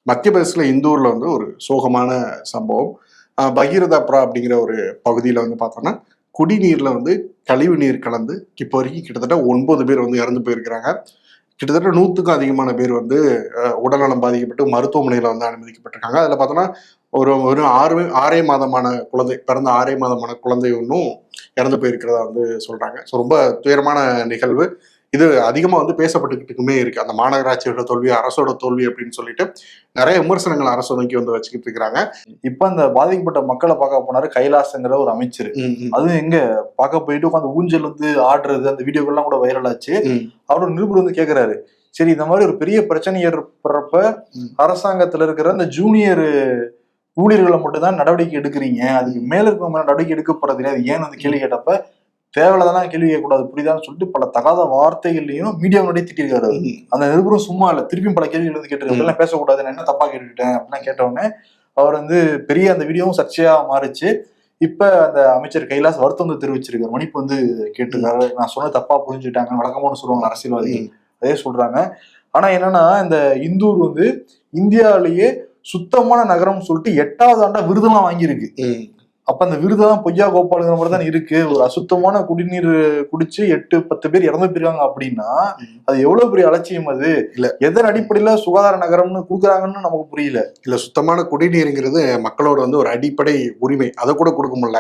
மத்திய பிரதேசல இந்தூர்ல வந்து ஒரு சோகமான சம்பவம். பகீரதாபுரா அப்படிங்கிற ஒரு பகுதியில வந்து பார்த்தோம்னா, குடிநீர்ல வந்து கழிவு நீர் கலந்து இப்போ வரைக்கும் கிட்டத்தட்ட 9 பேர் வந்து இறந்து போயிருக்கிறாங்க. கிட்டத்தட்ட 100க்கும் அதிகமான பேர் வந்து உடல்நலம் பாதிக்கப்பட்டு மருத்துவமனையில வந்து அனுமதிக்கப்பட்டிருக்காங்க. அதுல பார்த்தோம்னா ஒரு ஒரு 6 மாதமான குழந்தை, பிறந்த 6 மாதமான குழந்தை ஒன்றும் இறந்து போயிருக்கிறதா வந்து சொல்றாங்க. ஸோ ரொம்ப துயரமான நிகழ்வு. இது அதிகமா வந்து பேசப்பட்டுக்கிட்டுமே இருக்கு. அந்த மாநகராட்சியோட தோல்வி, அரசோட தோல்வி அப்படின்னு சொல்லிட்டு நிறைய விமர்சனங்கள் அரசு நோக்கி வந்து வச்சுக்கிட்டு இருக்கிறாங்க. இப்ப அந்த பாதிக்கப்பட்ட மக்களை பார்க்க போனாரு கைலாசங்கிற ஒரு அமைச்சர். அதுவும் எங்க பார்க்க போயிட்டு உட்காந்து ஊஞ்சல் வந்து ஆடுறது அந்த வீடியோக்கெல்லாம் கூட வைரல் ஆச்சு. அவரோட நிருபர் வந்து கேக்குறாரு, சரி இந்த மாதிரி ஒரு பெரிய பிரச்சனை ஏற்படுறப்ப அரசாங்கத்துல இருக்கிற அந்த ஜூனியர் ஊழியர்களை மட்டும் தான் நடவடிக்கை எடுக்கிறீங்க, அதுக்கு மேல இருக்க நடவடிக்கை எடுக்கப்படுறது கிடையாது ஏன்னு வந்து கேள்வி கேட்டப்ப தேவையில்லதான் கேள்வி கேட்கக்கூடாது புரியுதான்னு சொல்லிட்டு பல தகாத வார்த்தைகள்லையும் மீடியா முன்னாடி திட்டிருக்காரு. அந்த நிருபரும் சும்மா இல்ல, திருப்பியும் பல கேள்விகள் வந்து கேட்டிருக்காரு. அப்படிலாம் பேசக்கூடாது, நான் என்ன தப்பா கேட்டுக்கிட்டேன் அப்படின்னா கேட்டவுடனே அவர் வந்து பெரிய அந்த வீடியோவும் சர்ச்சையா மாறிச்சு. இப்ப அந்த அமைச்சர் கைலாஸ் வருத்தம் வந்து தெரிவிச்சிருக்காரு, மன்னிப்பு வந்து கேட்டிருக்காரு. நான் சொன்ன தப்பா புரிஞ்சுட்டாங்க, வழக்கமான சொல்லுவாங்க அரசியல்வாதிகள், அதே சொல்றாங்க. ஆனா என்னன்னா இந்த இந்தூர் வந்து இந்தியாவிலேயே சுத்தமான நகரம் சொல்லிட்டு 8வது ஆண்டா விருதெல்லாம் வாங்கியிருக்கு. அப்ப அந்த விருதெல்லாம் பொய்யா கோபாலுங்கிற மாதிரி தான் இருக்கு. ஒரு அசுத்தமான குடிநீர் குடிச்சு 8-10 பேர் இறந்து போயிருக்காங்க அப்படின்னா அது எவ்வளவு பெரிய அலட்சியம். அது இல்ல எதன் அடிப்படையில சுகாதார நகரம்னு கொடுக்குறாங்கன்னு நமக்கு புரியல. இல்ல சுத்தமான குடிநீருங்கிறது மக்களோட வந்து ஒரு அடிப்படை உரிமை, அதை கூட கொடுக்க முடியல.